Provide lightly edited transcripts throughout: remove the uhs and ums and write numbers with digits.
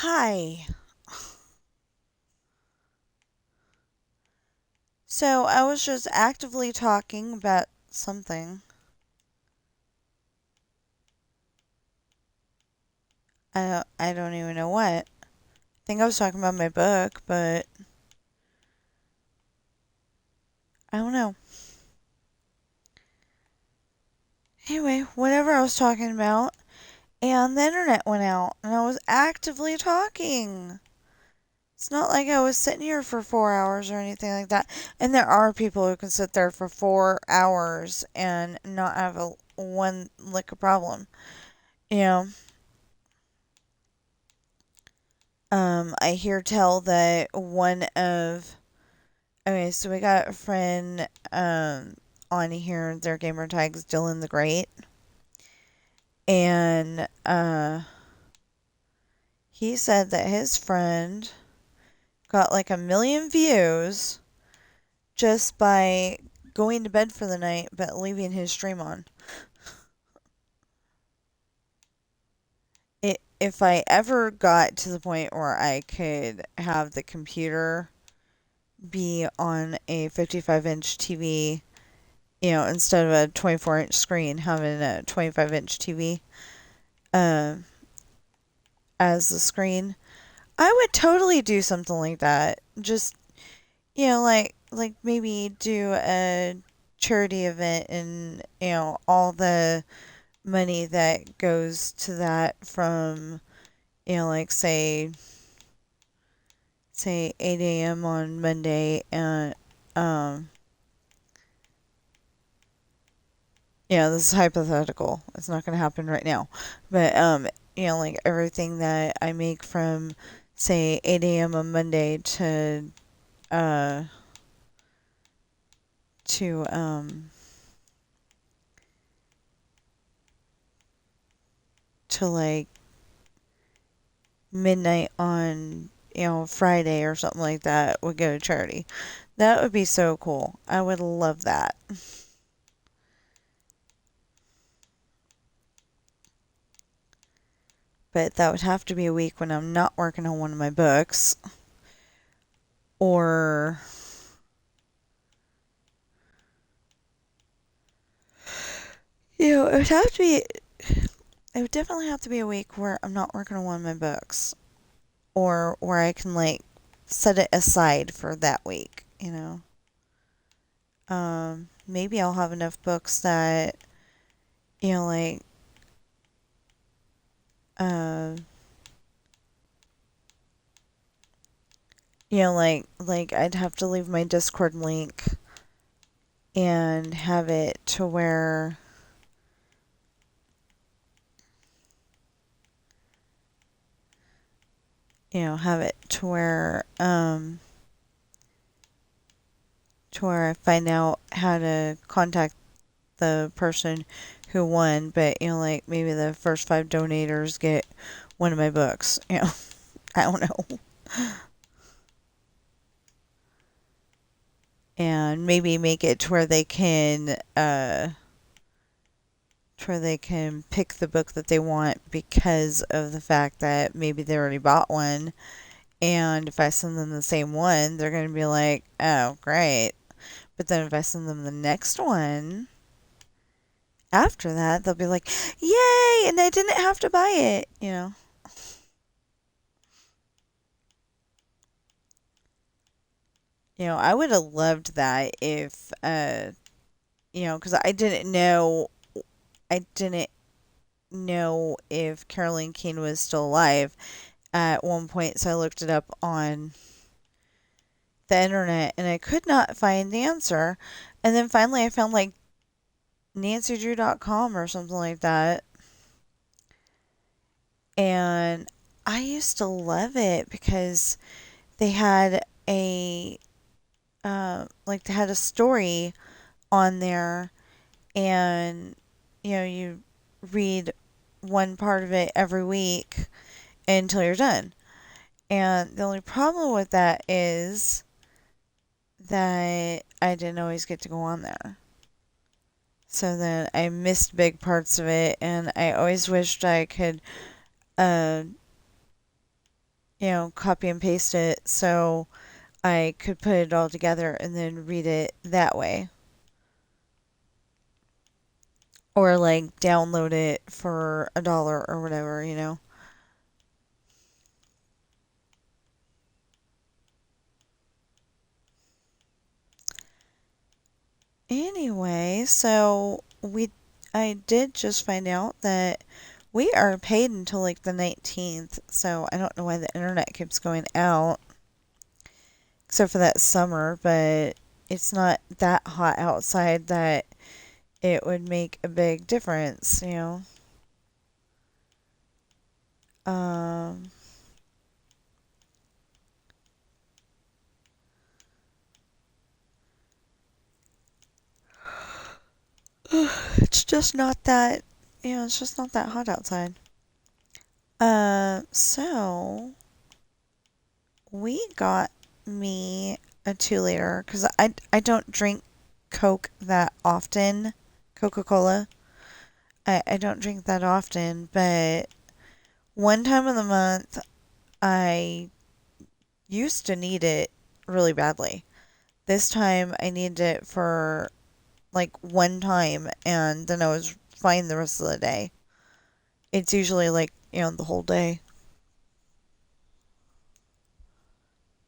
Hi. So I was just actively talking about something. I don't even know what. I think I was talking about my book, but I don't know. Anyway, whatever I was talking about, and the internet went out, and I was actively talking. It's not like I was sitting here for 4 hours or anything like that. And there are people who can sit there for 4 hours and not have a one lick of problem. You know, I hear tell that one of okay, so we got a friend on here. Their gamer tag's Dylan the Great, and he said that his friend got like 1 million views just by going to bed for the night but leaving his stream on. If I ever got to the point where I could have the computer be on a 55-inch TV, instead of a 24-inch screen, having a 25-inch TV uh, as the screen, I would totally do something like that. Just, like maybe do a charity event and, all the money that goes to that from, like say 8 a.m. on Monday and um this is hypothetical. It's not going to happen right now. But like everything that I make from say 8 a.m. on Monday uh to like midnight on Friday or something like that would go to charity. That would be so cool. I would love that. But that would have to be a week when I'm not working on one of my books, or it would have to be. It would definitely have to be a week where I'm not working on one of my books, or where I can like set it aside for that week. Maybe I'll have enough books that like uh like I'd have to leave my Discord link and have it to where have it to where I find out how to contact the person who won, but like maybe the first 5 donators get one of my books. I don't know. And maybe make it to where they can pick the book that they want because of the fact that maybe they already bought one, and if I send them the same one, they're going to be like, "Oh, great." But then if I send them the next one after that, they'll be like, "Yay!" And I didn't have to buy it. I would have loved that if because I didn't know if Caroline Keene was still alive at one point, so I looked it up on the internet and I could not find the answer. And then finally I found like nancydrew.com or something like that. And I used to love it because they had they had a story on there, and you read one part of it every week until you're done. And the only problem with that is that I didn't always get to go on there. So then I missed big parts of it, and I always wished I could uh, copy and paste it so I could put it all together and then read it that way. Or like download it for $1 or whatever. Anyway, I did just find out that we are paid until like the 19th, so I don't know why the internet keeps going out, except for that summer, but it's not that hot outside that it would make a big difference. Um, it's just not that hot outside. So we got me a 2 liter because I don't drink Coke that often, Coca-Cola. I don't drink that often, but one time of the month I used to need it really badly. This time I needed it for like one time and then I was fine the rest of the day. It's usually like, the whole day.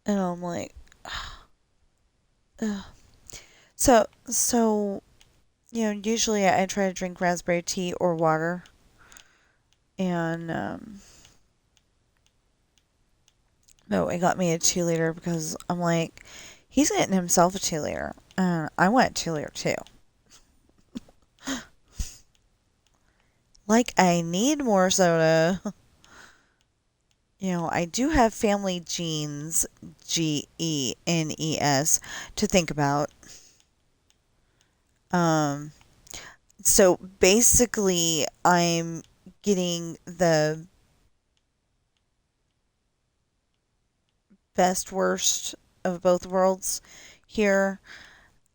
And I'm like, ugh. So, usually I try to drink raspberry tea or water. And, no, it got me a 2 liter because I'm like, he's getting himself a 2 liter. And I want a 2 liter too. Like, I need more soda. I do have family genes, GENES, to think about. Um, so basically, I'm getting the best worst of both worlds here.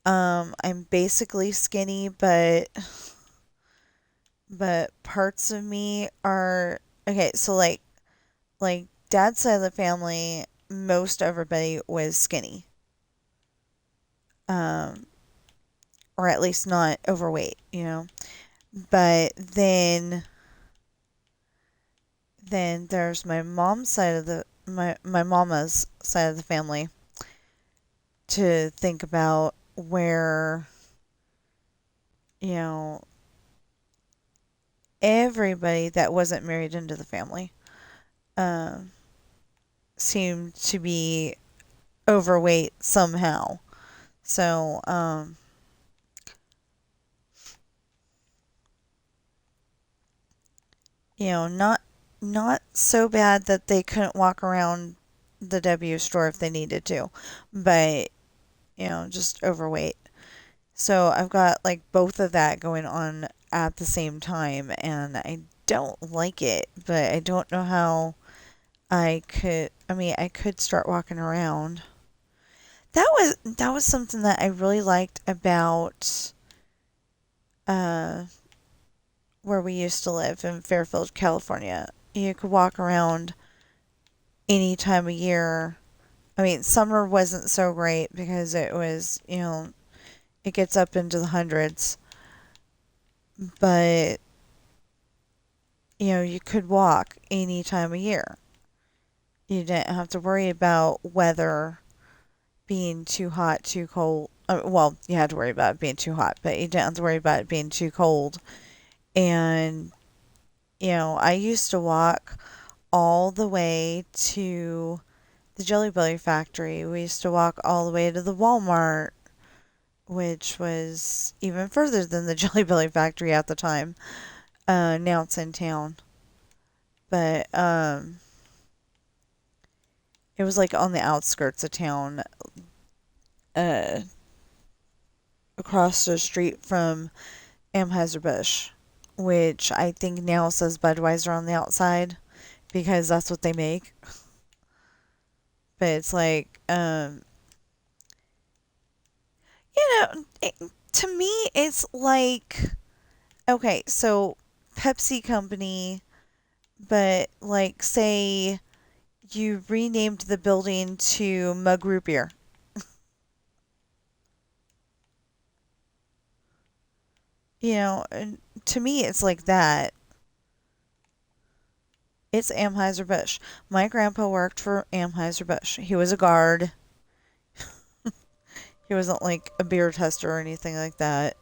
I'm basically skinny, but parts of me are okay. So like dad's side of the family, most everybody was skinny, um, or at least not overweight. But then there's my mom's side of my mama's side of the family to think about where you know everybody that wasn't married into the family um, seemed to be overweight somehow. So not so bad that they couldn't walk around the W store if they needed to, but just overweight. So I've got like both of that going on at the same time, and I don't like it, but I don't know how I could. I mean, I could start walking around. That was something that I really liked about uh, where we used to live in Fairfield, California. You could walk around any time of year. I mean, summer wasn't so great because it gets up into the hundreds, but you could walk any time of year. You didn't have to worry about weather being too hot, too cold. Well, you had to worry about it being too hot, but you didn't have to worry about it being too cold. And, I used to walk all the way to the Jelly Belly factory. We used to walk all the way to the Walmart, which was even further than the Jelly Belly factory at the time. Now it's in town. But it was like on the outskirts of town, uh, across the street from Anheuser-Busch, which I think now says Budweiser on the outside because that's what they make. But it's like, to me, it's like, okay, so Pepsi Company, but like, say you renamed the building to Mug Root Beer. And to me, it's like that. It's Anheuser-Busch. My grandpa worked for Anheuser-Busch. He was a guard. He wasn't like a beer tester or anything like that.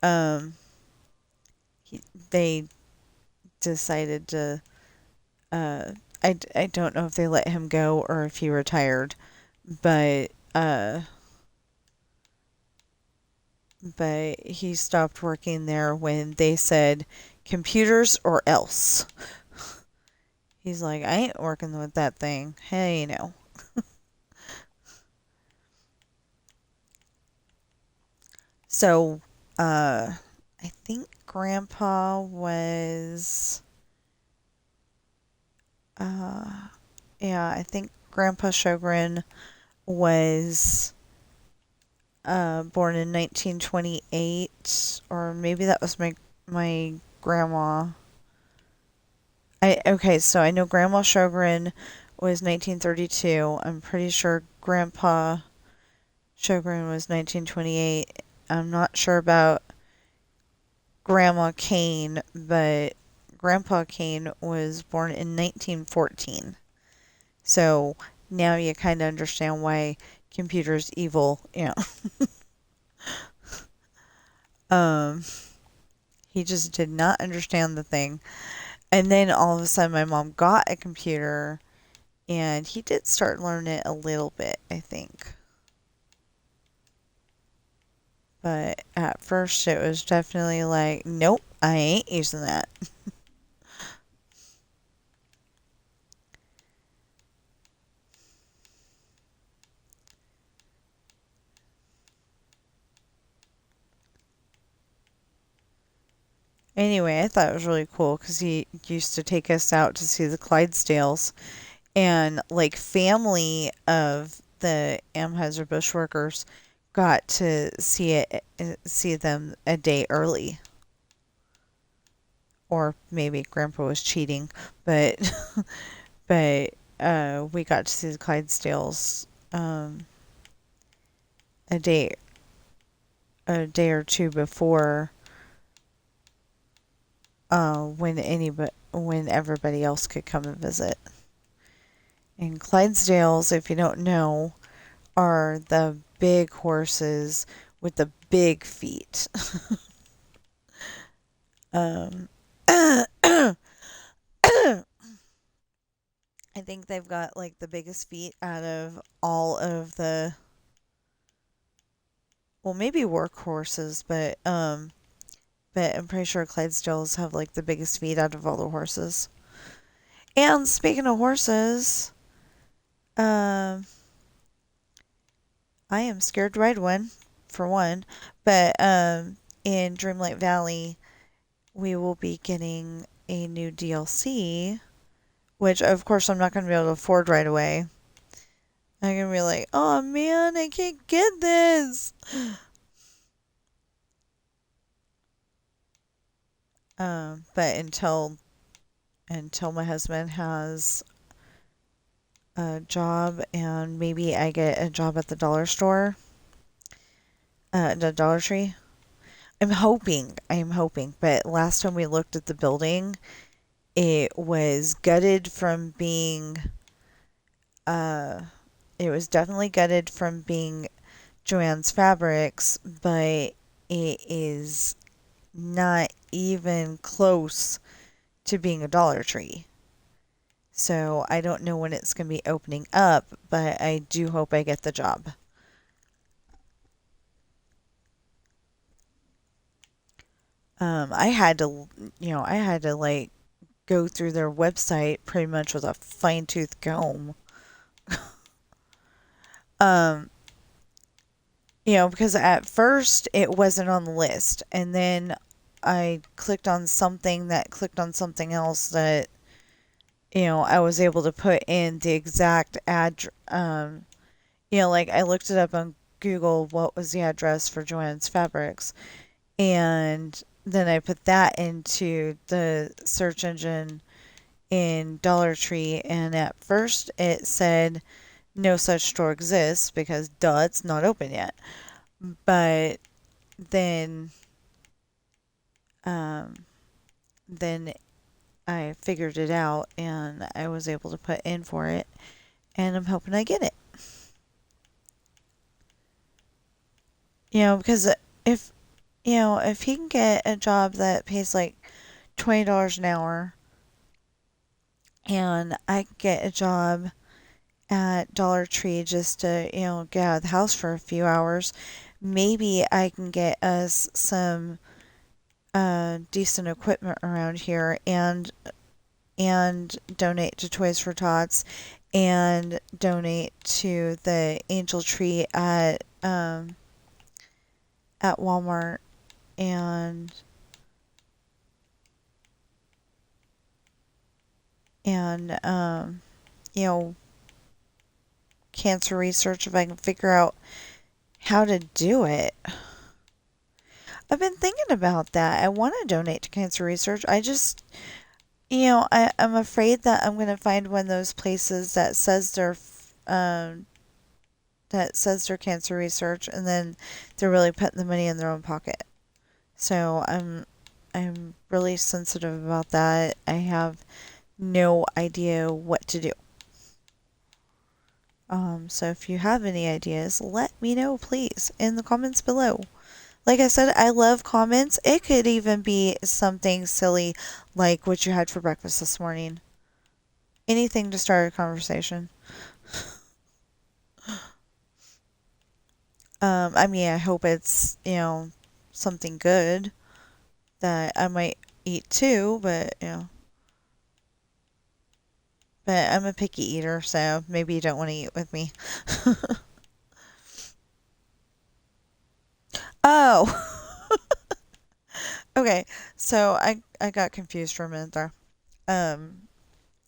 Um, he, they decided to. I don't know if they let him go or if he retired, but but he stopped working there when they said computers or else. He's like, I ain't working with that thing. Hey, no. So, I think Grandpa was, uh, yeah, I think Grandpa Sjogren was, born in 1928, or maybe that was my grandma. Okay, so I know Grandma Sjogren was 1932. I'm pretty sure Grandpa Sjogren was 1928. I'm not sure about Grandma Kane, but Grandpa Kane was born in 1914. So now you kind of understand why computers evil. Um, he just did not understand the thing. And then all of a sudden, my mom got a computer, and he did start learning it a little bit, I think. But at first, it was definitely like, nope, I ain't using that. Anyway, I thought it was really cool because he used to take us out to see the Clydesdales, and like family of the Anheuser-Busch workers got to see them a day early. Or maybe Grandpa was cheating, but but we got to see the Clydesdales a day or two before when everybody else could come and visit. And Clydesdales, if you don't know, are the big horses with the big feet. um, I think they've got like the biggest feet out of all of the, well, maybe workhorses, but I'm pretty sure Clydesdales have like the biggest feet out of all the horses. And speaking of horses, um, I am scared to ride one, for one. But in Dreamlight Valley, we will be getting a new DLC, which of course I'm not going to be able to afford right away. I'm going to be like, oh man, I can't get this. But until my husband has a job and maybe I get a job at the dollar store, the Dollar Tree. I'm hoping, but last time we looked at the building, it was gutted from being, uh, it was definitely gutted from being Joanne's Fabrics, but it is not even close to being a Dollar Tree. So I don't know when it's going to be opening up, but I do hope I get the job. I had to like go through their website pretty much with a fine tooth comb. Um, because at first it wasn't on the list, and then I clicked on something that clicked on something else that I was able to put in the exact like I looked it up on Google what was the address for Joanne's Fabrics, and then I put that into the search engine, in Dollar Tree, and at first it said no such store exists because duh, it's not open yet. But then um, then I figured it out and I was able to put in for it, and I'm hoping I get it. Because if if he can get a job that pays like $20 an hour, and I can get a job at Dollar Tree just to get out of the house for a few hours, maybe I can get us some decent equipment around here, and donate to Toys for Tots, and donate to the Angel Tree at Walmart, and and you know cancer research, if I can figure out how to do it. I've been thinking about that. I want to donate to cancer research. I just, I'm afraid that I'm going to find one of those places um, that says they're cancer research, and then they're really putting the money in their own pocket. So I'm really sensitive about that. I have no idea what to do. So if you have any ideas, let me know, please, in the comments below. Like I said, I love comments. It could even be something silly like what you had for breakfast this morning. Anything to start a conversation. I mean, I hope it's, something good that I might eat too, but I'm a picky eater, so maybe you don't want to eat with me. Oh, okay. So I got confused for a minute there. Um,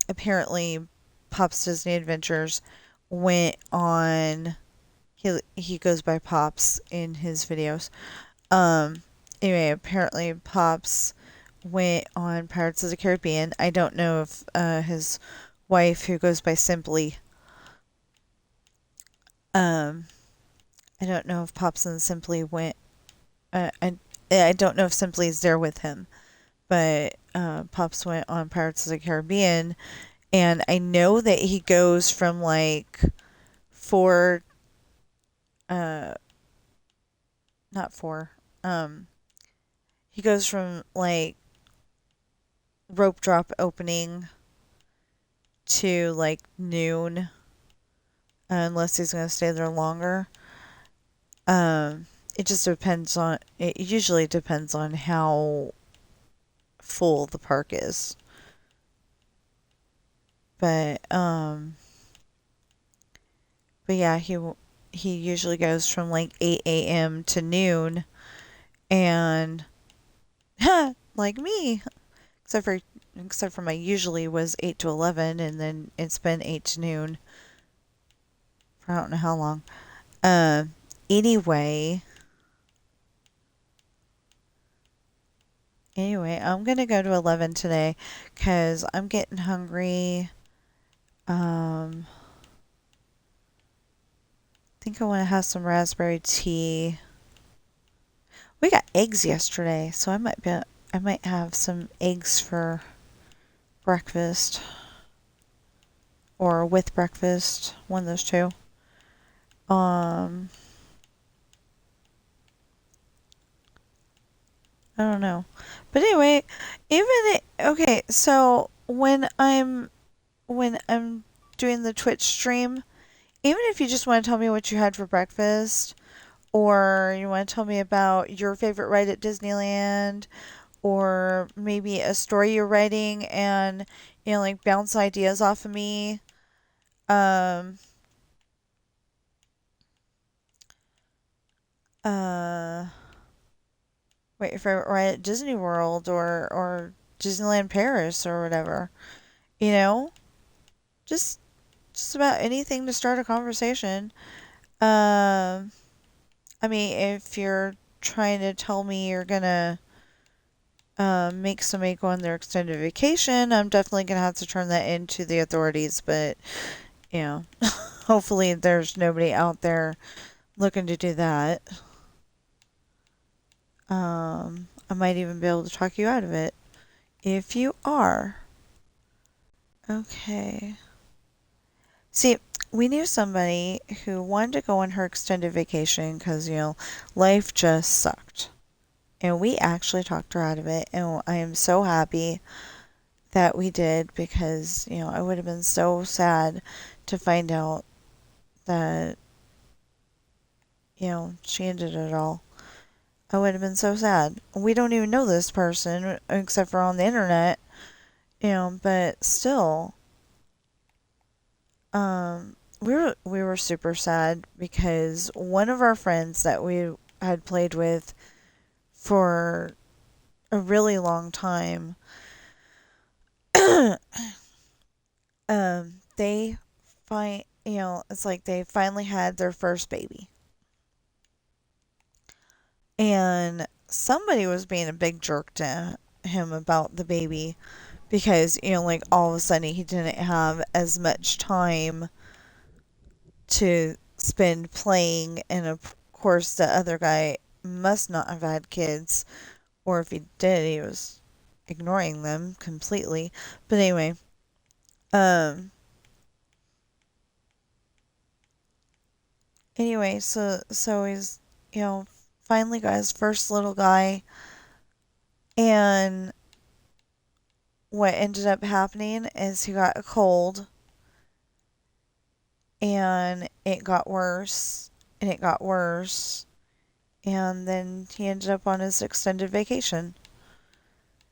Apparently, Pop's Disney Adventures went on. He goes by Pops in his videos. Um, anyway, apparently Pops went on Pirates of the Caribbean. I don't know if his wife, who goes by Simply, um, I don't know if Pops and Simply went. Uh, I I don't know if Simply is there with him, but Pops went on Pirates of the Caribbean, and I know that he goes from like four, uh, not four. He goes from like rope drop opening to like noon, unless he's going to stay there longer. It just depends on. It usually depends on how full the park is. But but yeah, he usually goes from like 8 a.m. to noon, and like me, except for my usually was 8 to 11, and then it's been 8 to noon for I don't know how long. Uh, anyway, I'm gonna go to 11 today because I'm getting hungry. I think I want to have some raspberry tea. We got eggs yesterday, so I might have some eggs for breakfast or with breakfast, one of those two. Um, I don't know. But anyway, okay, so when I'm doing the Twitch stream, even if you just want to tell me what you had for breakfast, or you want to tell me about your favorite ride at Disneyland, or maybe a story you're writing and like bounce ideas off of me. Um uh Wait, your favorite ride at Disney World, or Disneyland Paris or whatever. You know? Just just about anything to start a conversation. Um I mean, if you're trying to tell me you're gonna make somebody go on their extended vacation, I'm definitely gonna have to turn that into the authorities. But you know, hopefully there's nobody out there looking to do that. I might even be able to talk you out of it if you are. Okay. See, we knew somebody who wanted to go on her extended vacation because, life just sucked. And we actually talked her out of it. And I am so happy that we did because, I would have been so sad to find out that, she ended it all. I would have been so sad. We don't even know this person except for on the internet, but still, we were super sad because one of our friends that we had played with for a really long time, they it's like they finally had their first baby. And somebody was being a big jerk to him about the baby because, like all of a sudden he didn't have as much time to spend playing. And of course, the other guy must not have had kids, or if he did, he was ignoring them completely. But um, so he's finally got his first little guy, and what ended up happening is he got a cold, and it got worse, and it got worse, and then he ended up on his extended vacation.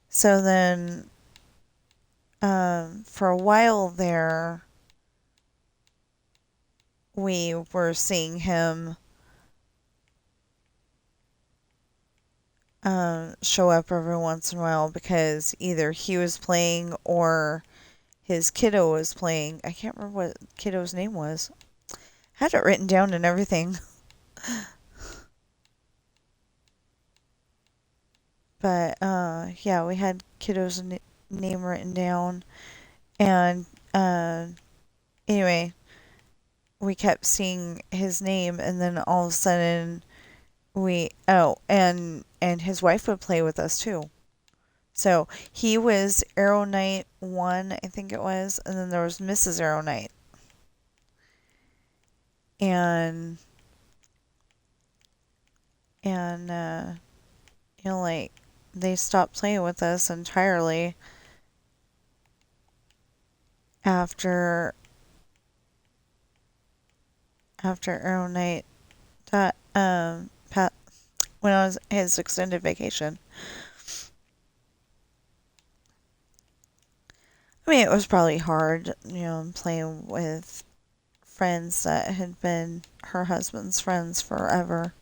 So then, for a while there, we were seeing him show up every once in a while because either he was playing or his kiddo was playing. I can't remember what kiddo's name was. Had it written down and everything. But yeah, we had kiddo's name written down, and anyway, we kept seeing his name, and then all of a sudden and his wife would play with us too. So he was Arrow Knight 1, I think it was, and then there was Mrs. Arrow Knight. And and like they stopped playing with us entirely after Arrow Knight that when I was his extended vacation. I mean, it was probably hard, playing with friends that had been her husband's friends forever.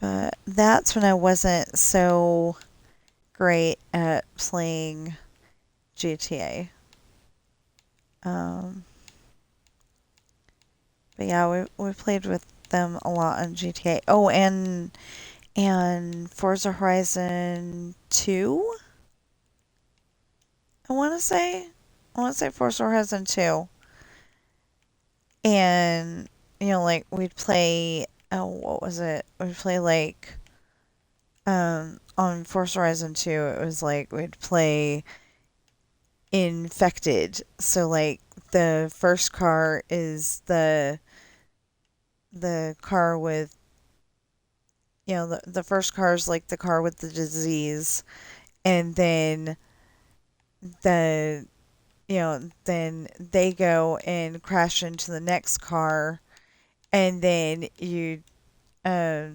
But that's when I wasn't so great at playing GTA. Um, but yeah, we played with them a lot on GTA. Oh, and Forza Horizon 2. I want to say Forza Horizon 2. And like we'd play. Oh, what was it? We'd play like on Forza Horizon 2. It was like we'd play infected. So like the first car is the car with the first car is like the car with the disease, and then the then they go and crash into the next car, and then you uh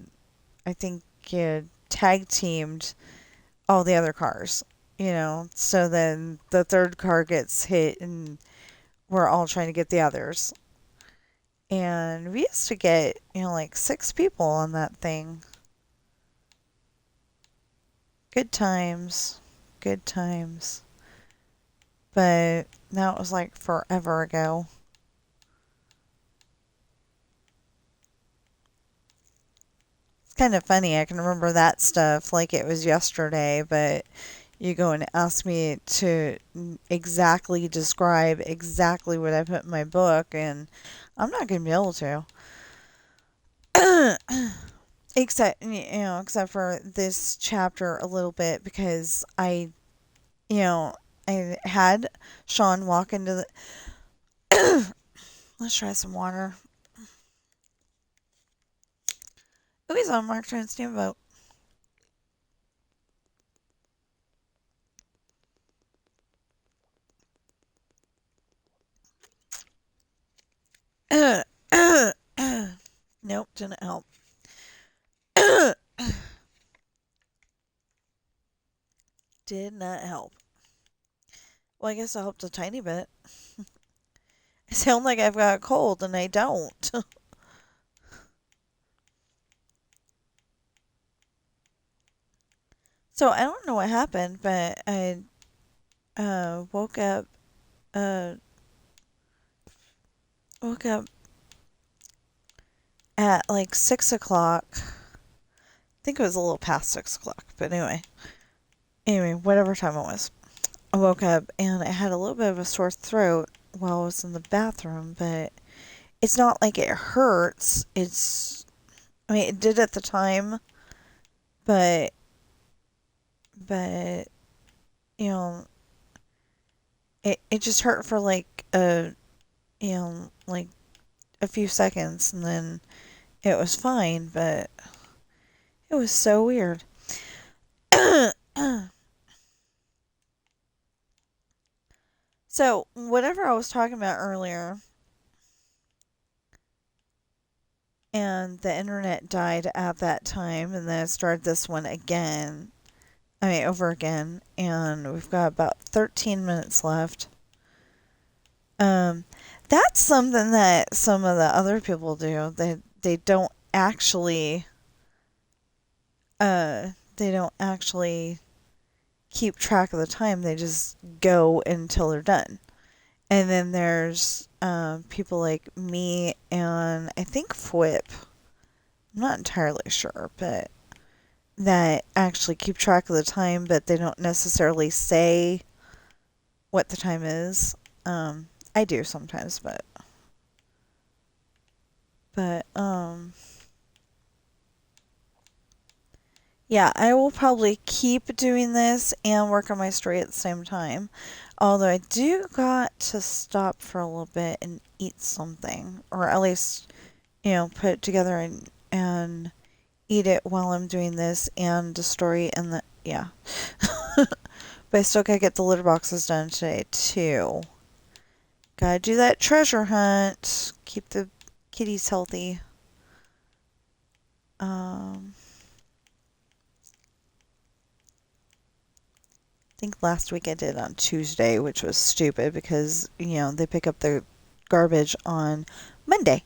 I think you tag teamed all the other cars, so then the third car gets hit and we're all trying to get the others. And we used to get, like 6 people on that thing. Good times. Good times. But that was like forever ago. kind of funny. I can remember that stuff like it was yesterday, but you go and ask me to exactly describe exactly what I put in my book, and I'm not going to be able to. Except for this chapter a little bit because you know, I had Sean walk into the. Let's try some water. Oh, he's on Mark Twain Steamboat. Nope, didn't help. Did not help. Well, I guess it helped a tiny bit. I sound like I've got a cold, and I don't. So I don't know what happened, but I woke up. Uh, woke up at like 6 o'clock. I think it was a little past 6 o'clock, but anyway, whatever time it was. I woke up and I had a little bit of a sore throat while I was in the bathroom, but it's not like it hurts. I mean, it did at the time, but, but, you know, it just hurt for like a few seconds and then it was fine, but it was so weird. So, whatever I was talking about earlier, and the internet died at that time, and then I started this one again. I mean, over again, and we've got about 13 minutes left. Um, that's something that some of the other people do. They don't actually they don't actually keep track of the time. They just go until they're done. And then there's people like me and I think Fwip. I'm not entirely sure, but that actually keep track of the time, but they don't necessarily say what the time is. I do sometimes, but yeah, I will probably keep doing this and work on my story at the same time. Although I do got to stop for a little bit and eat something, or at least, put it together and eat it while I'm doing this and the story and yeah. But I still gotta get the litter boxes done today too. Gotta do that treasure hunt. Keep the kitties healthy. I think last week I did on Tuesday, which was stupid because, they pick up their garbage on Monday.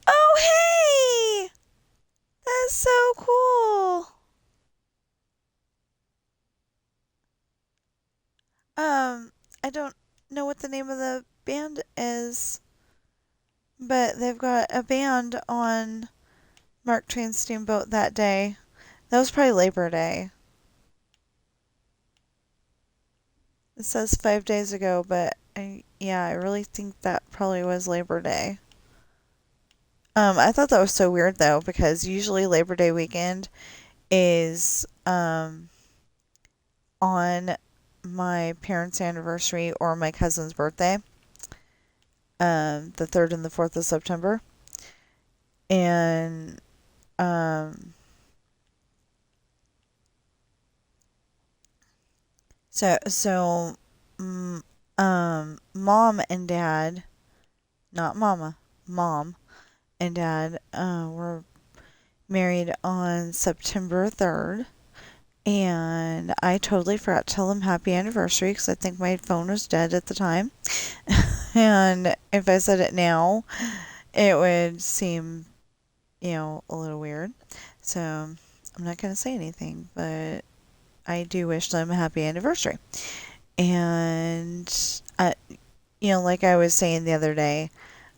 Oh, hey! That's so cool. I don't know what the name of the band is, but they've got a band on Mark Twain Steamboat that day. That was probably Labor Day. It says 5 days ago, but I really think that probably was Labor Day. I thought that was so weird though, because usually Labor Day weekend is on my parents' anniversary or my cousin's birthday, the 3rd and the 4th of September. And so mom and dad, not mama, mom and dad were married on September 3rd. And I totally forgot to tell them happy anniversary because I think my phone was dead at the time. And if I said it now, it would seem, a little weird. So I'm not going to say anything, but I do wish them a happy anniversary. And, like I was saying the other day,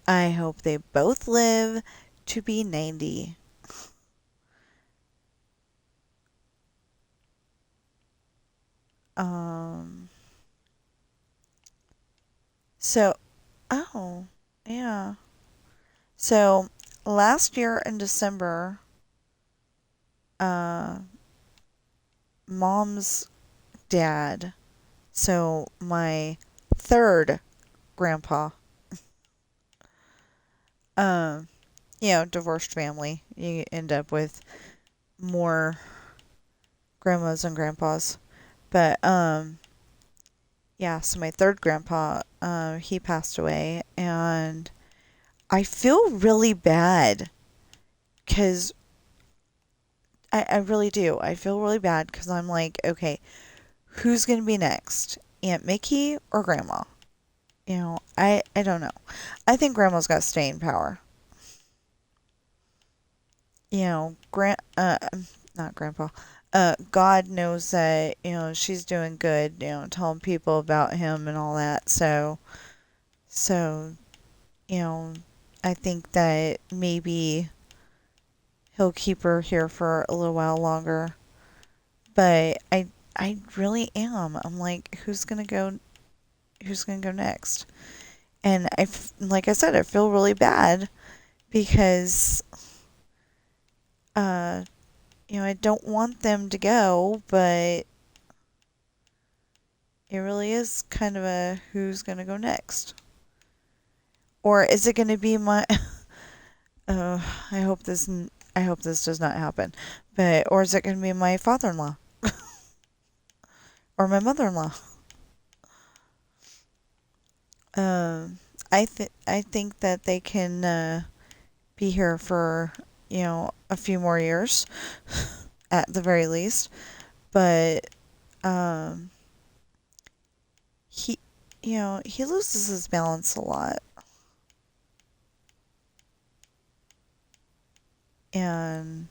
I hope they both live to be 90. Um, so, oh, yeah. So, last year in December, uh, mom's dad, so my third grandpa, um, divorced family. You end up with more grandmas and grandpas. But yeah, so my third grandpa, he passed away, and I feel really bad because I really do. I feel really bad because I'm like, okay, who's gonna be next? Aunt Mickey or Grandma? I don't know. I think Grandma's got staying power. Not Grandpa. God knows that she's doing good. Telling people about him and all that. So you know, I think that maybe he'll keep her here for a little while longer. But I really am. I'm like, who's gonna go? Who's gonna go next? And like I said, I feel really bad because uh, I don't want them to go, but it really is kind of a who's gonna go next, or is it gonna be my? Uh, I hope this. I hope this does not happen, or is it gonna be my father-in-law or my mother-in-law? Um, I think that they can be here for a few more years, at the very least. But um, he he loses his balance a lot, and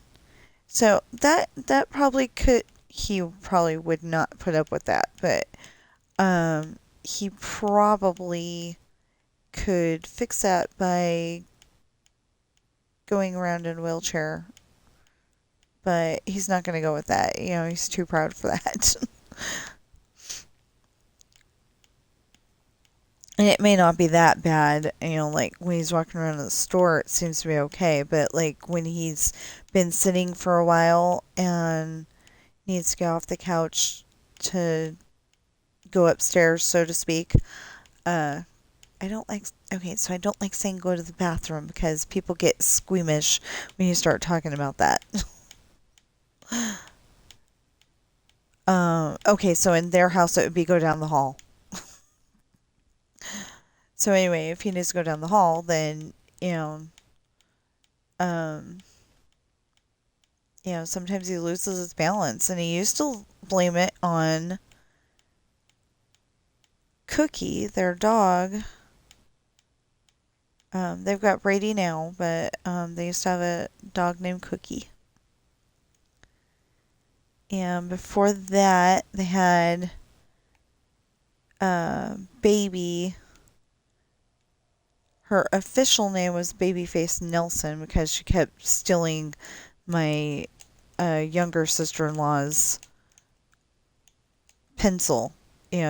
so that probably could he probably would not put up with that, but he probably could fix that by going around in a wheelchair, but he's not going to go with that. He's too proud for that. And it may not be that bad, like when he's walking around the store, it seems to be okay. But like when he's been sitting for a while and needs to get off the couch to go upstairs, so to speak, uh, I don't like, okay, so I don't like saying go to the bathroom because people get squeamish when you start talking about that. Okay, so in their house, it would be go down the hall. So anyway, if he needs to go down the hall, then, you know, um, sometimes he loses his balance, and he used to blame it on Cookie, their dog. They've got Brady now, but they used to have a dog named Cookie. And before that, they had Baby. Her official name was Babyface Nelson because she kept stealing my younger sister-in-law's pencil.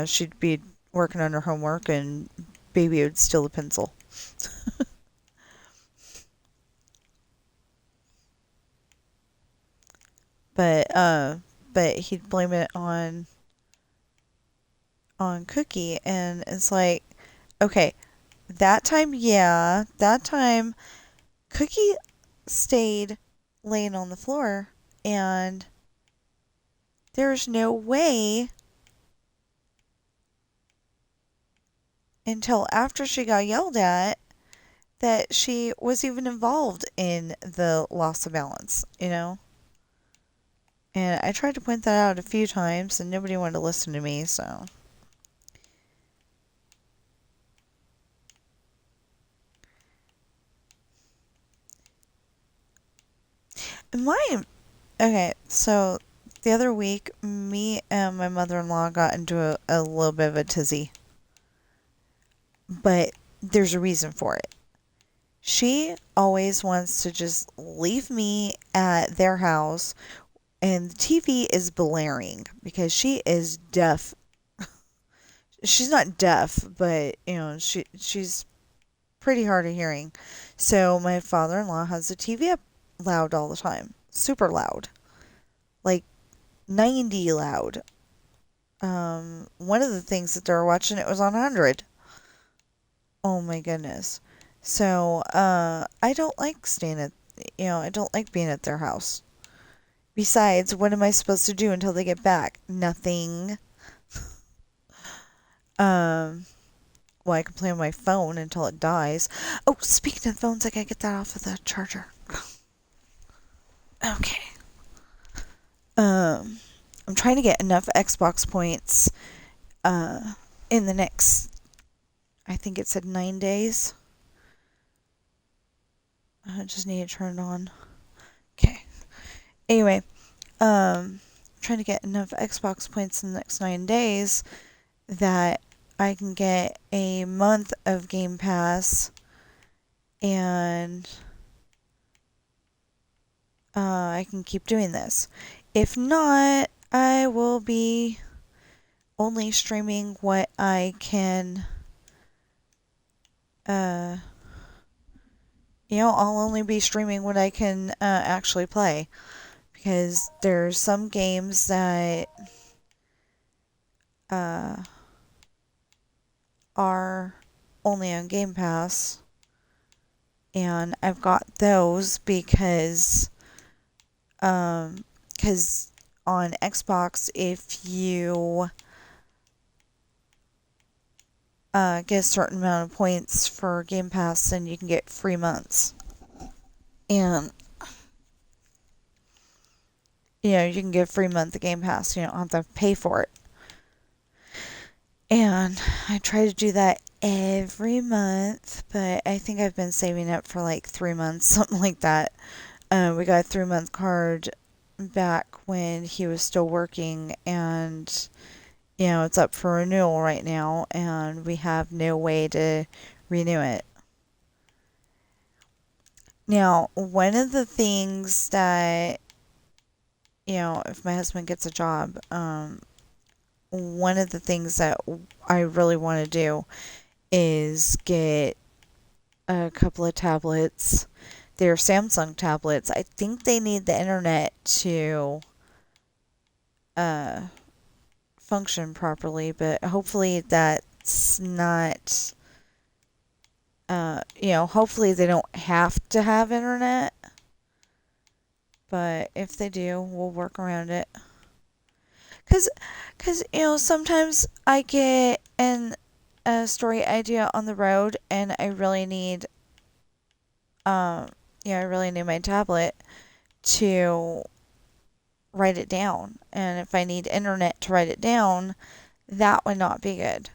She'd be working on her homework and Baby would steal the pencil. but he'd blame it on Cookie, and it's like, okay, that time Cookie stayed laying on the floor, and there's no way until after she got yelled at that she was even involved in the loss of balance. And I tried to point that out a few times, and nobody wanted to listen to me, so. My Okay, so the other week, me and my mother-in-law got into a little bit of a tizzy, but there's a reason for it. She always wants to just leave me at their house, and the TV is blaring because she is deaf she's not deaf, but she's pretty hard of hearing. So my father-in-law has the TV up loud all the time, super loud, like 90 loud. One of the things that they were watching, it was on 100. Oh my goodness. So, I don't like I don't like being at their house. Besides, what am I supposed to do until they get back? Nothing. Um, well, I can play on my phone until it dies. Oh, speaking of phones, I gotta get that off of the charger. Okay. Um, I'm trying to get enough Xbox points, uh, in the next, I think it said 9 days. I just need to turn it on. Okay. Anyway, trying to get enough Xbox points in the next 9 days that I can get a month of Game Pass and I can keep doing this. If not, I will be only streaming what I can. Uh, I'll only be streaming what I can actually play because there's some games that uh, are only on Game Pass, and I've got those because on Xbox, if you get a certain amount of points for Game Pass, then you can get free months. And, you can get a free month of Game Pass. You don't have to pay for it. And I try to do that every month, but I think I've been saving up for like 3 months, something like that. We got a 3-month card back when he was still working, and it's up for renewal right now, and we have no way to renew it. Now, one of the things that, if my husband gets a job, one of the things that I really want to do is get a couple of tablets. They're Samsung tablets. I think they need the internet to uh, function properly, but hopefully that's not. Hopefully they don't have to have internet, but if they do, we'll work around it. Cause sometimes I get a story idea on the road, and I really need I really need my tablet to write it down. And if I need internet to write it down, that would not be good.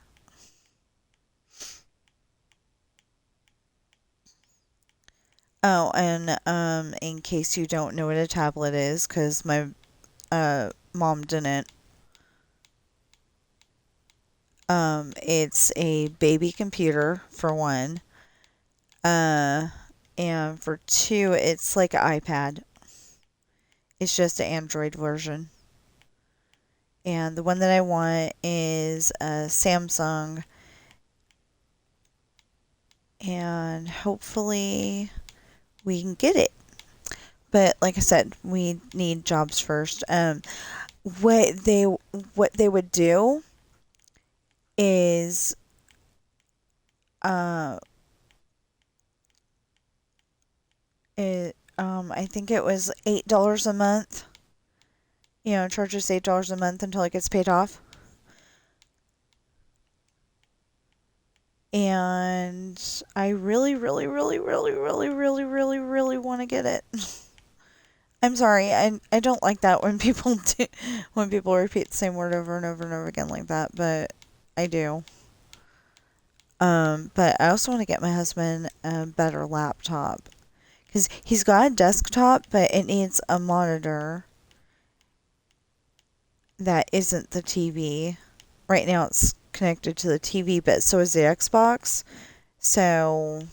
Oh, and in case you don't know what a tablet is, because my mom didn't. It's a baby computer for one. Uh, and for two, it's like an iPad. It's just an Android version. And the one that I want is a Samsung. And hopefully we can get it. But like I said, we need jobs first. What they would do is uh I think it was $8 a month. Charge us $8 a month until it gets paid off. And I really, really, really, really, really, really, really, really want to get it. I'm sorry, I don't like that when people when people repeat the same word over and over and over again like that, but I do. But I also want to get my husband a better laptop. Because he's got a desktop, but it needs a monitor that isn't the TV. Right now it's connected to the TV, but so is the Xbox. So,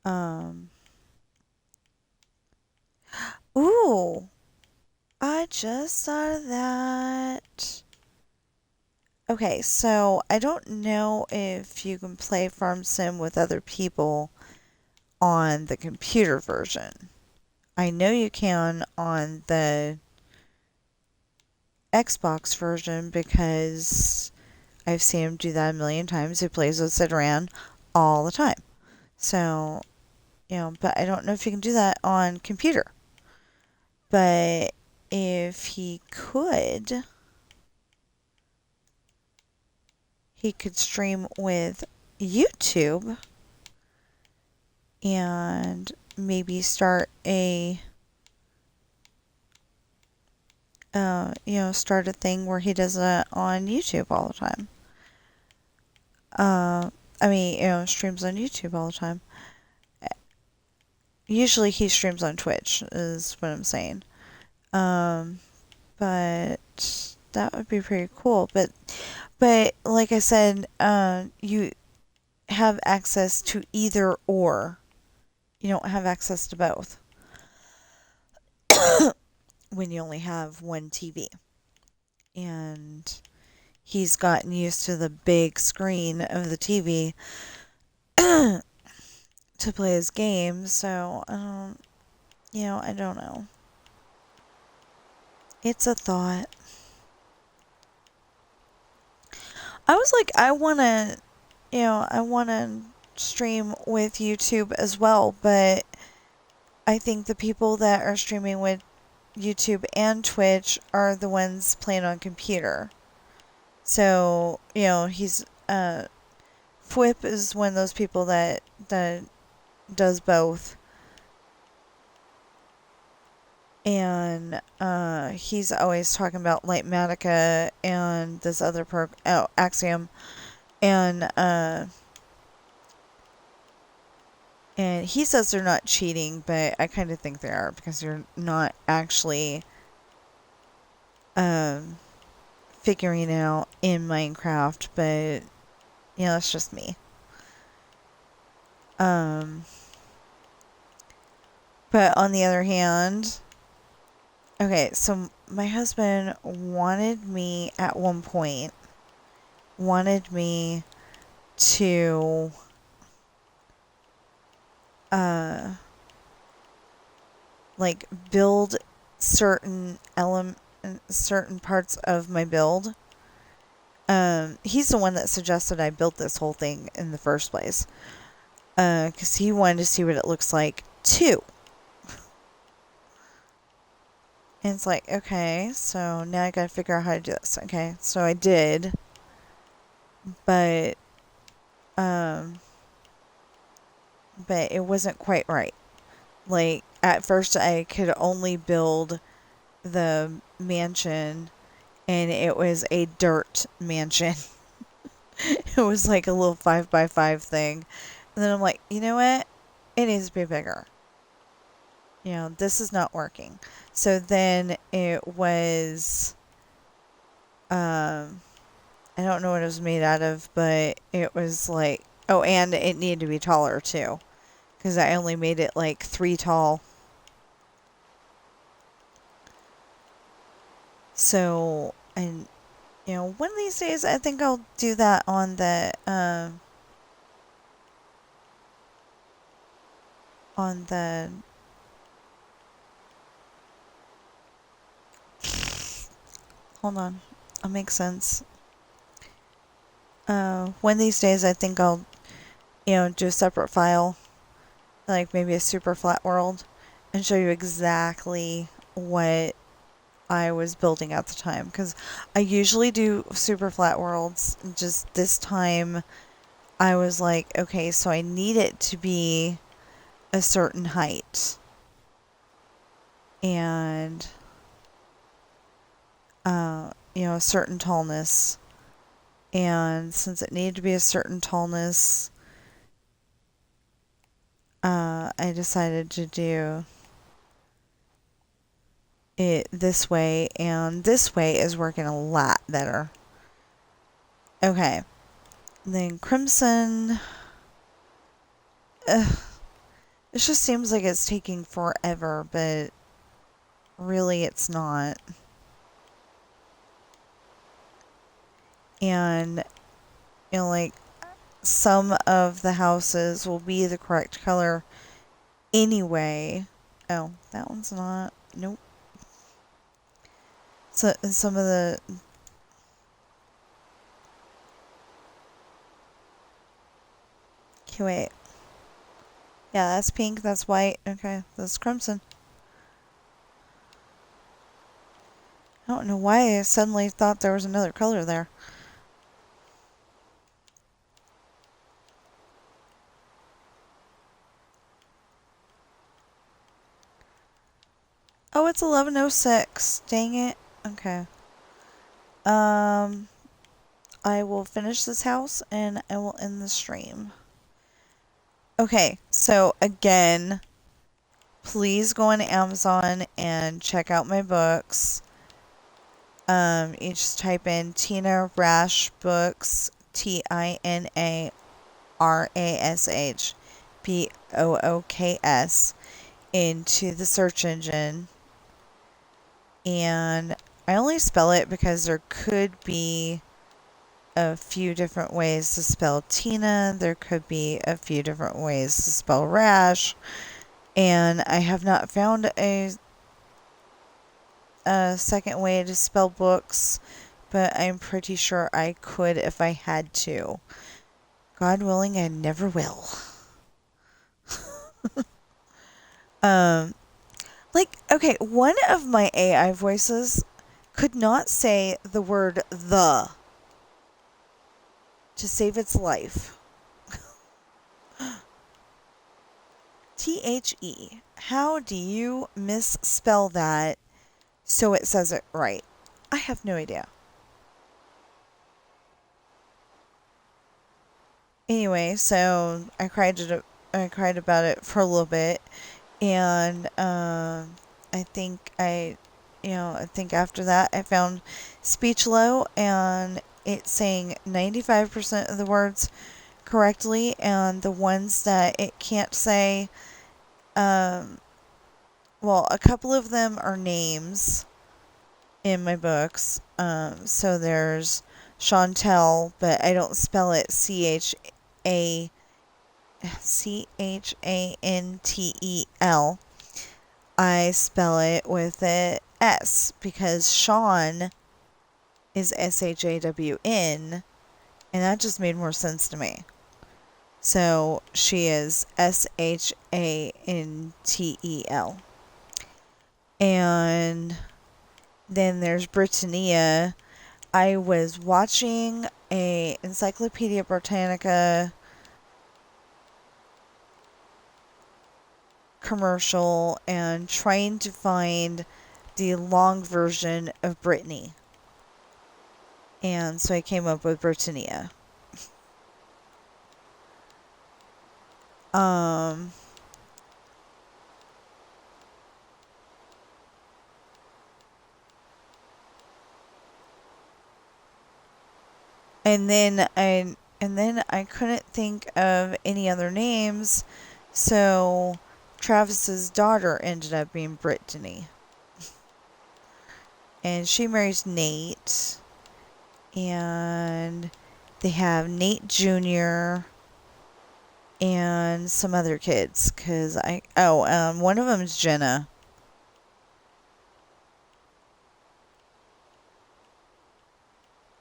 um, ooh, I just thought of that. Okay, so I don't know if you can play Farm Sim with other people on the computer version. I know you can on the Xbox version because I've seen him do that a million times. He plays with Citran all the time. So, but I don't know if you can do that on computer. But if he could stream with YouTube and maybe start start a thing where he does it on YouTube all the time. Streams on YouTube all the time. Usually he streams on Twitch, is what I'm saying. Um, but that would be pretty cool. But like I said, you have access to either or. You don't have access to both when you only have one TV. And he's gotten used to the big screen of the TV to play his games, so I don't know. It's a thought. I was like, I want to stream with YouTube as well, but I think the people that are streaming with YouTube and Twitch are the ones playing on computer. So, he's Fwip is one of those people that does both. And he's always talking about Lightmatica and this other Axiom, and and he says they're not cheating, but I kind of think they are because you're not actually um, figuring it out in Minecraft. But that's just me. Um, but on the other hand, okay, so my husband wanted me at one point wanted me to like build certain parts of my build. He's the one that suggested I built this whole thing in the first place. Because he wanted to see what it looks like too. And it's like, okay, so now I gotta figure out how to do this. Okay, so I did. But, but it wasn't quite right. Like, at first I could only build the mansion, and it was a dirt mansion. It was like a little 5x5 thing. And then I'm like, you know what? It needs to be bigger. This is not working. So then it was, I don't know what it was made out of, but it was like, oh, and it needed to be taller too. Because I only made it like 3 tall. So, and, one of these days I think I'll do that on the hold on, I'll make sense. One of these days I think I'll, do a separate file, like maybe a super flat world, and show you exactly what I was building at the time. Because I usually do super flat worlds, just this time I was like, okay, so I need it to be a certain height. And, a certain tallness. And since it needed to be a certain tallness, I decided to do it this way, and this way is working a lot better. Okay. Then Crimson. It just seems like it's taking forever, but really it's not. And, like, some of the houses will be the correct color anyway. Oh, that one's not. Nope. So some of the. Okay, wait. Yeah, that's pink. That's white. Okay, that's crimson. I don't know why I suddenly thought there was another color there. Oh, it's 11:06. Dang it. Okay. I will finish this house and I will end the stream. Okay, so again, please go on Amazon and check out my books. You just type in Tina Rash Books, TinaRashBooks, into the search engine. And I only spell it because there could be a few different ways to spell Tina. There could be a few different ways to spell Rash. And I have not found a second way to spell books, but I'm pretty sure I could if I had to. God willing, I never will. Okay, one of my AI voices could not say the word the to save its life. THE. How do you misspell that so it says it right? I have no idea. Anyway, so I cried about it for a little bit, and I think after that I found Speechlo, and it's saying 95% of the words correctly, and the ones that it can't say, well, a couple of them are names in my books. So there's Chantel, but I don't spell it Chantel. I spell it with a S because Sean is SHAWN, and that just made more sense to me. So she is SHANTEL. And then there's Britannia. I was watching a Encyclopedia Britannica commercial and trying to find the long version of Brittany. And so I came up with Britannia. And then I couldn't think of any other names, so Travis's daughter ended up being Brittany. And she marries Nate. And they have Nate Jr. and some other kids. One of them is Jenna.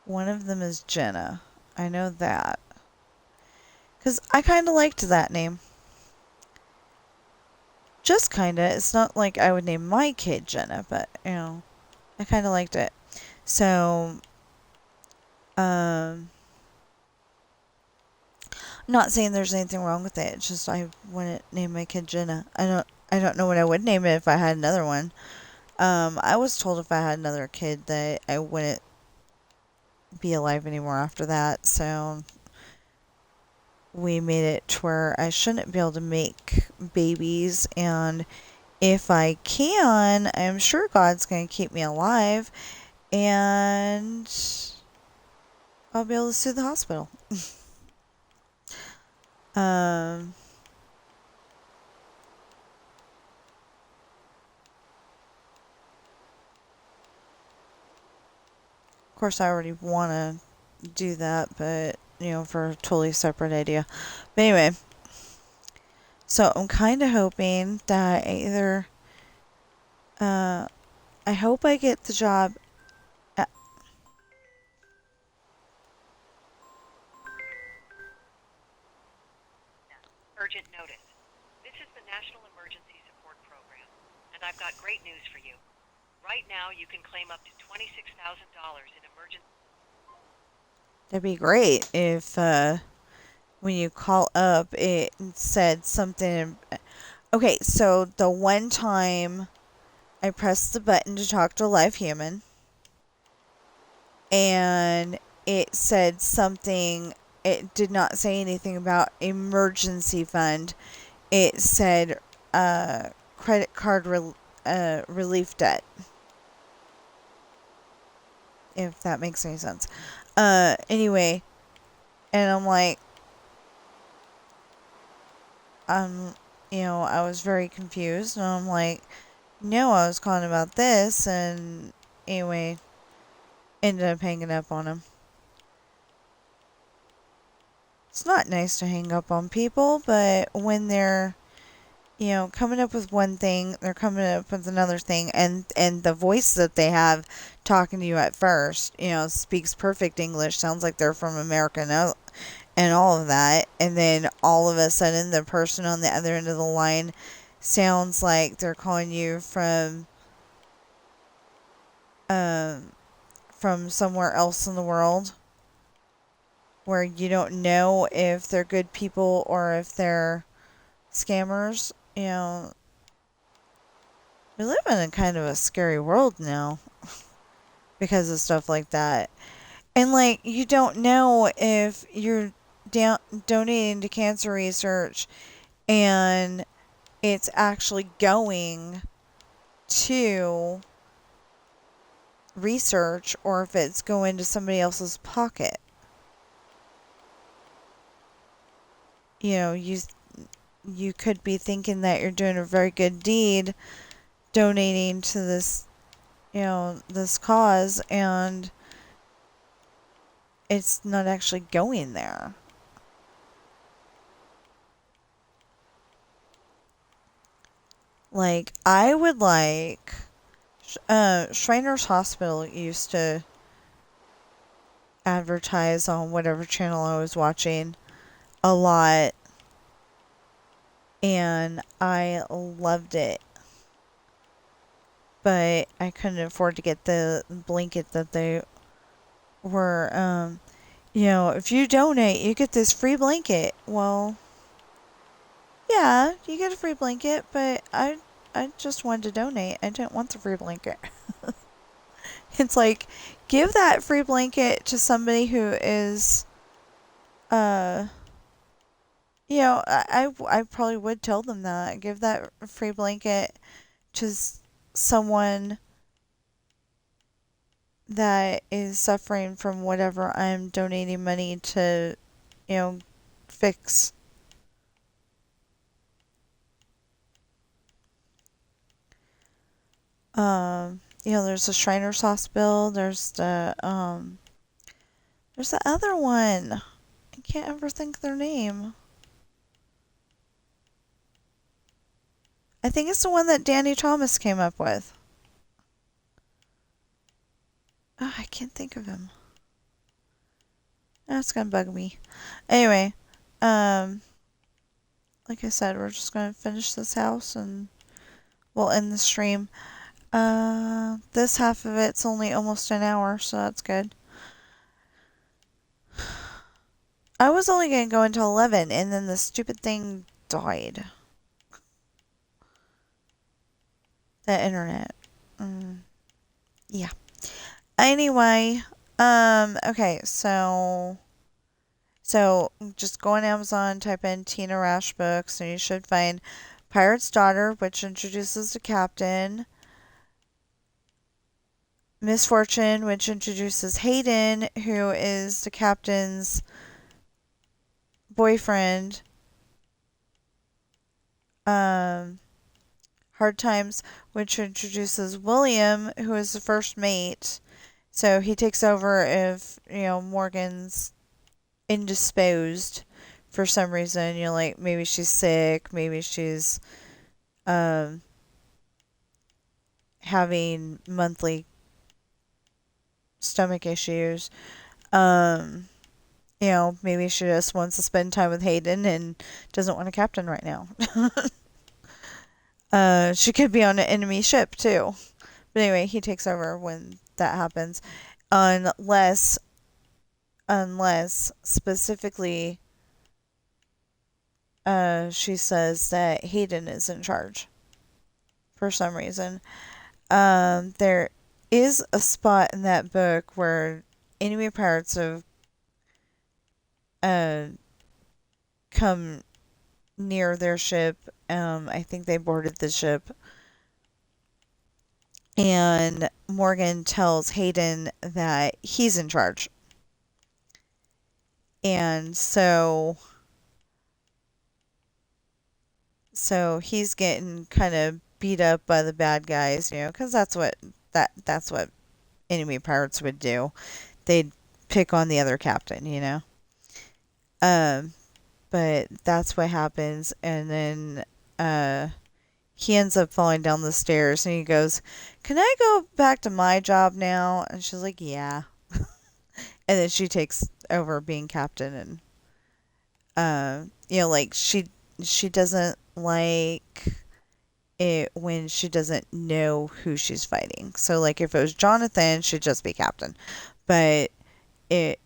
One of them is Jenna. I know that. Because I kind of liked that name. Just kind of. It's not like I would name my kid Jenna, but, I kind of liked it. So, I'm not saying there's anything wrong with it. It's just I wouldn't name my kid Jenna. I don't know what I would name it if I had another one. I was told if I had another kid that I wouldn't be alive anymore after that, so we made it to where I shouldn't be able to make babies, and if I can, I'm sure God's going to keep me alive, and I'll be able to sue the hospital. Of course, I already want to do that, but for a totally separate idea. But anyway, so I'm kind of hoping that uh, I hope I get the job. At, Urgent notice. This is the National Emergency Support Program, and I've got great news for you. Right now, you can claim up to $26,000 in emergency. That'd be great if when you call up, it said something. Okay, so the one time I pressed the button to talk to a live human, and it said something. It did not say anything about emergency fund. It said credit card relief debt, if that makes any sense. Anyway, and I'm like, um, I was very confused, and I'm like, no, I was calling about this, and anyway, ended up hanging up on him. It's not nice to hang up on people, but when they're, coming up with one thing, they're coming up with another thing, and the voice that they have talking to you at first, speaks perfect English, sounds like they're from America and all of that, and then all of a sudden the person on the other end of the line sounds like they're calling you um from somewhere else in the world, where you don't know if they're good people or if they're scammers. We live in a kind of a scary world now because of stuff like that. And like, you don't know if you're donating to cancer research and it's actually going to research or if it's going to somebody else's pocket. You could be thinking that you're doing a very good deed donating to this cause, and it's not actually going there. Like, I would like Shriners Hospital used to advertise on whatever channel I was watching a lot, and I loved it. But I couldn't afford to get the blanket that they were, if you donate, you get this free blanket. Well, yeah, you get a free blanket, but I just wanted to donate. I didn't want the free blanket. It's like, give that free blanket to somebody who is, uh, I probably would tell them that. Give that free blanket to someone that is suffering from whatever I'm donating money to, fix. There's the Shriners Hospital. There's the other one. I can't ever think their name. I think it's the one that Danny Thomas came up with. Oh, I can't think of him. That's gonna bug me. Anyway, um, like I said, we're just gonna finish this house and we'll end the stream. This half of it's only almost an hour, so that's good. I was only gonna go until 11, and then the stupid thing died. The internet. Yeah. Anyway, okay, so just go on Amazon, type in Tina Rash books, and you should find Pirate's Daughter, which introduces the captain. Misfortune, which introduces Hayden, who is the captain's boyfriend. Hard Times, which introduces William, who is the first mate, So he takes over if, Morgan's indisposed for some reason. Like maybe she's sick, maybe she's um, having monthly stomach issues. Um, maybe she just wants to spend time with Hayden and doesn't want a captain right now. She could be on an enemy ship too. But anyway, he takes over when that happens, unless specifically she says that Hayden is in charge for some reason. There is a spot in that book where enemy pirates have uh, come near their ship. I think they boarded the ship, and Morgan tells Hayden that he's in charge, and so he's getting kind of beat up by the bad guys, because that's what enemy pirates would do. They'd pick on the other captain. Um, but that's what happens, and then he ends up falling down the stairs, and he goes, "Can I go back to my job now?" And she's like, "Yeah." And then she takes over being captain, and like she doesn't like it when she doesn't know who she's fighting. So like if it was Jonathan, she'd just be captain. But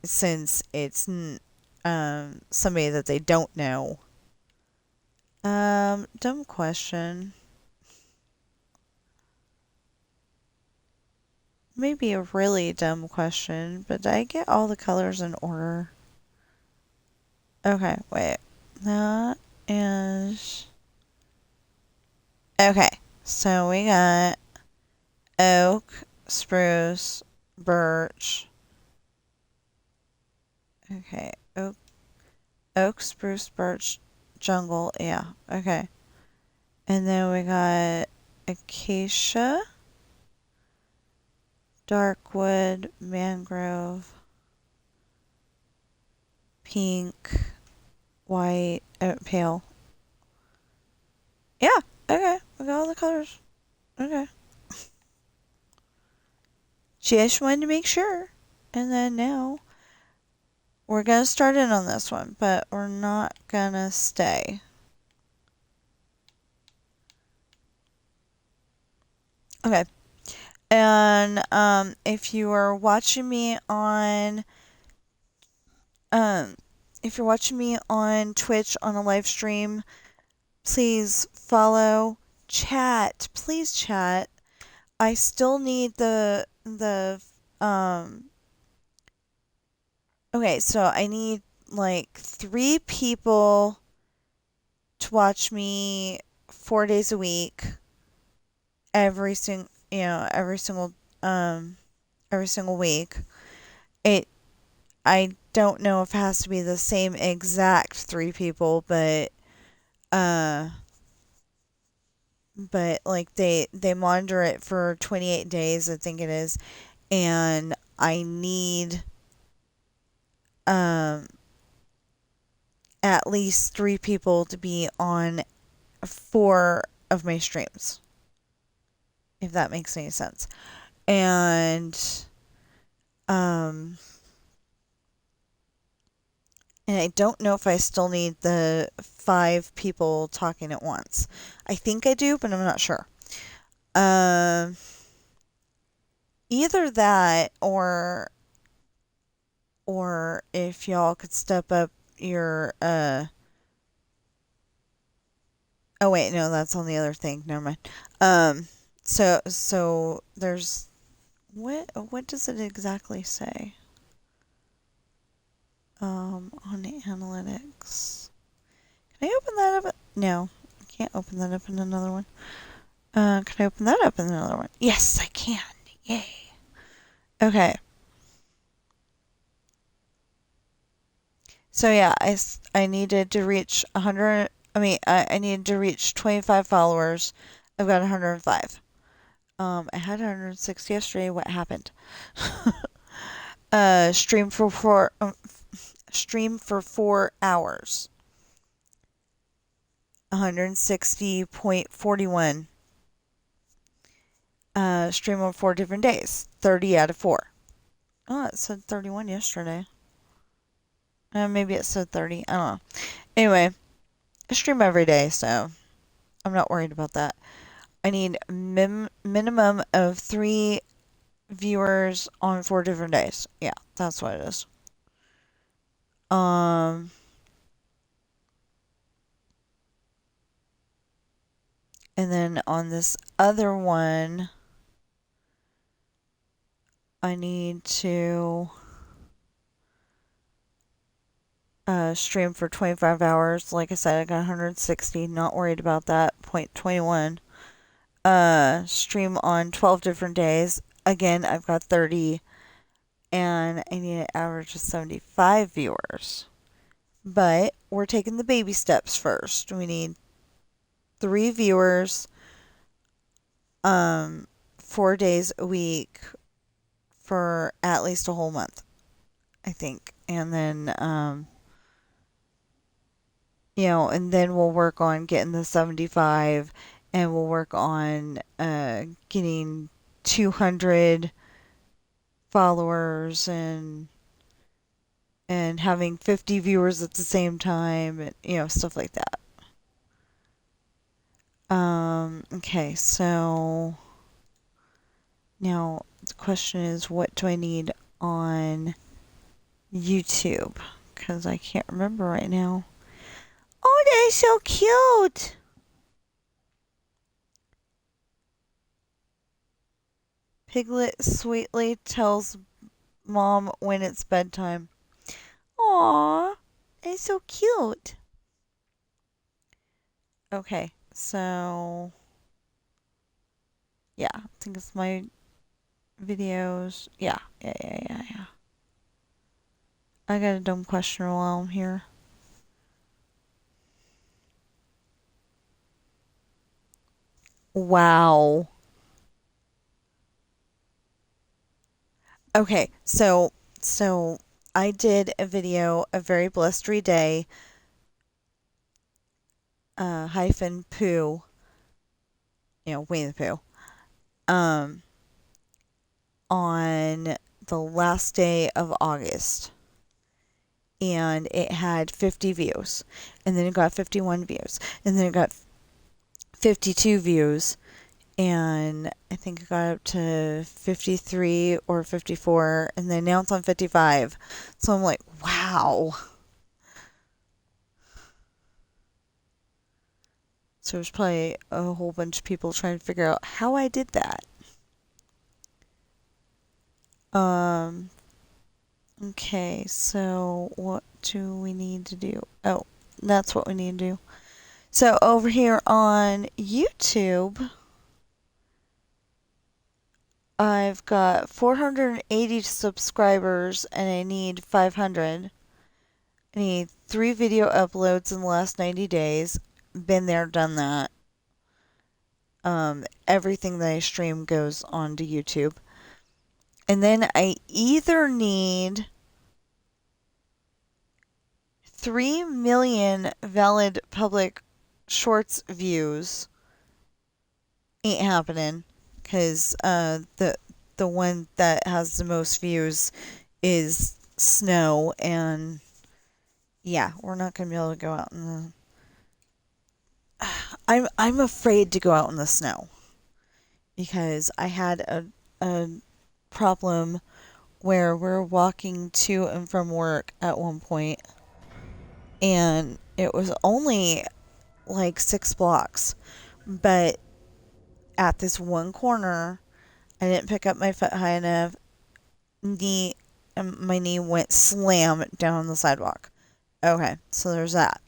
since it's somebody that they don't know. Dumb question. Maybe a really dumb question, but did I get all the colors in order? Okay, wait. That is okay. So we got oak, spruce, birch. Okay, oak, spruce, birch, jungle. Yeah, okay. And then we got acacia, darkwood, mangrove, pink, white, pale. Yeah, okay. We got all the colors. Okay. Just wanted to make sure. And then now we're going to start in on this one, but we're not going to stay. Okay. And if you are watching me on um if you're watching me on Twitch on a live stream, please follow, chat, please chat. I still need the okay, so I need like 3 people to watch me 4 days a week, every single um every single week. It I don't know if it has to be the same exact 3 people, uh but like they monitor it for 28 days, I think it is, and I need um at least 3 people to be on 4 of my streams, if that makes any sense. And um and I don't know if I still need the 5 people talking at once. I think I do, but I'm not sure. Um Either that, or if y'all could step up your oh wait, no, that's on the other thing. Never mind. So there's what does it exactly say? On the analytics. Can I open that up? No, I can't open that up in another one. Can I open that up in another one? Yes, I can. Yay. Okay. So yeah, I needed to reach 100. I mean, I needed to reach 25 followers. I've got 105. I had 160 yesterday. What happened? Stream for 4 hours. 160.41. Stream on 4 different days. 30 out of 4. Oh, it said 31 yesterday. Maybe it said 30. I don't know. Anyway, I stream every day, so I'm not worried about that. I need minimum of 3 viewers on 4 different days. Yeah, that's what it is. Um, and then on this other one, I need to stream for 25 hours. Like I said, I got 160. Not worried about that. 0.21. Stream on 12 different days. Again, I've got 30. And I need an average of 75 viewers. But we're taking the baby steps first. We need 3 viewers, 4 days a week for at least a whole month, I think. And then, and then we'll work on getting the 75, and we'll work on getting 200 followers and having 50 viewers at the same time, and stuff like that. Okay, so now the question is, what do I need on YouTube? Because I can't remember right now. Oh, they're so cute! Piglet sweetly tells Mom when it's bedtime. Aww, they're so cute. Okay, so yeah, I think it's my videos. Yeah. I got a dumb question while I'm here. Wow. Okay, so I did a video, a very blustery day, hyphen poo, Winnie the Pooh, um, on the last day of August. And it had 50 views. And then it got 51 views. And then it got 52 views. And I think it got up to 53 or 54. And then now it's on 55. So I'm like, wow. So there's probably a whole bunch of people trying to figure out how I did that. Okay, so what do we need to do? Oh, that's what we need to do. So over here on YouTube, I've got 480 subscribers and I need 500. I need 3 video uploads in the last 90 days. Been there, done that. Everything that I stream goes onto YouTube. And then I either need 3 million valid public shorts views. Ain't happening, because the one that has the most views is snow, and yeah, we're not gonna be able to go out in the. I'm afraid to go out in the snow because I had a problem where we're walking to and from work at one point, and it was only like 6 blocks, but at this one corner, I didn't pick up my foot high enough. My knee went slam down on the sidewalk. Okay, so there's that.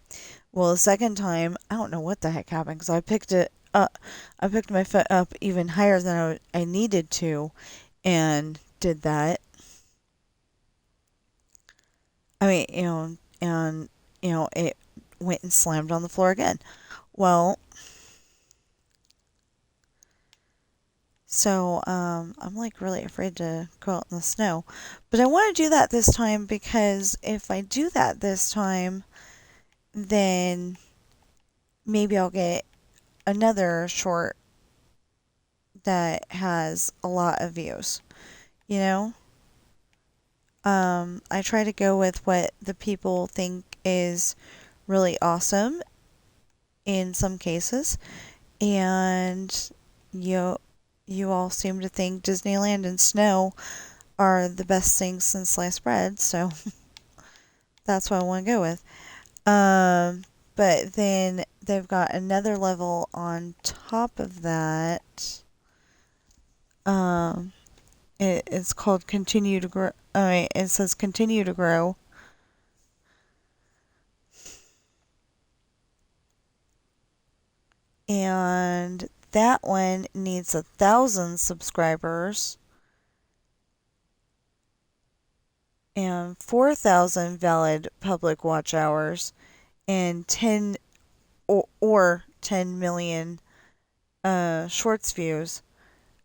Well, the second time, I don't know what the heck happened because I picked it up. I picked my foot up even higher than I needed to, and did that. I mean, and it went and slammed on the floor again. Well, So, I'm like really afraid to go out in the snow. But I want to do that this time because if I do that this time, then maybe I'll get another short that has a lot of views, you know? I try to go with what the people think is really awesome in some cases, and you you all seem to think Disneyland and snow are the best things since sliced bread, so that's what I want to go with. Um, but then they've got another level on top of that. Um, it's called continue to grow. I mean, it says continue to grow. And that one needs 1,000 subscribers and 4,000 valid public watch hours and 10 or 10 million shorts views.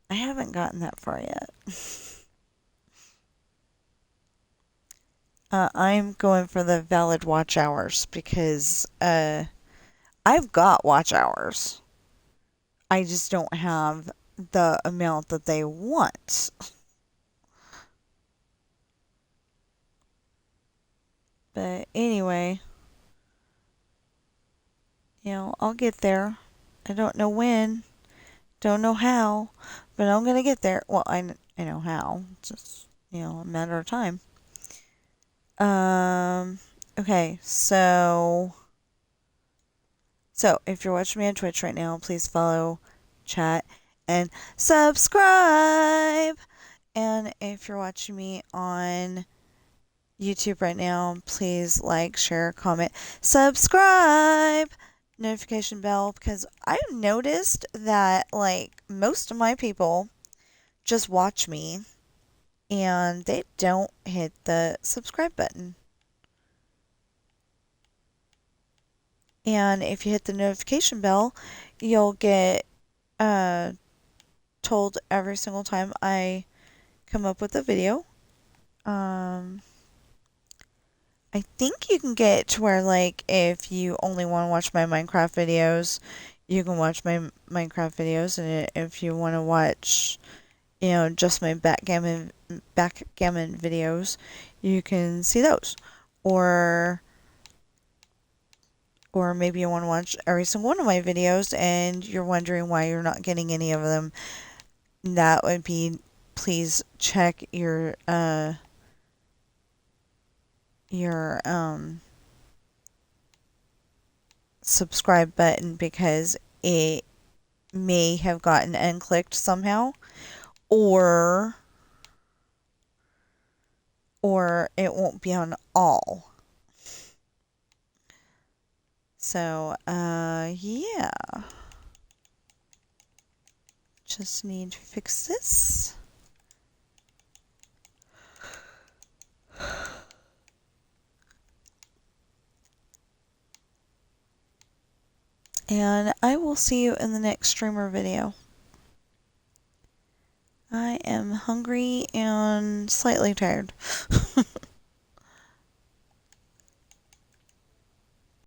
I haven't gotten that far yet. I'm going for the valid watch hours because I've got watch hours. I just don't have the amount that they want. But anyway, I'll get there. I don't know when, don't know how, but I'm going to get there. Well, I know how. It's just, a matter of time. Um, okay, so if you're watching me on Twitch right now, please follow, chat, and subscribe. And if you're watching me on YouTube right now, please like, share, comment, subscribe, notification bell, because I've noticed that like most of my people just watch me and they don't hit the subscribe button. And if you hit the notification bell, you'll get uh, told every single time I come up with a video. Um, I think you can get to where, like, if you only want to watch my Minecraft videos, you can watch my Minecraft videos, and if you want to watch, just my backgammon videos, you can see those. Or or maybe you want to watch every single one of my videos and you're wondering why you're not getting any of them. That would be, please check your subscribe button because it may have gotten unclicked somehow, or or it won't be on all. So, yeah. Just need to fix this. And I will see you in the next streamer video. I am hungry and slightly tired.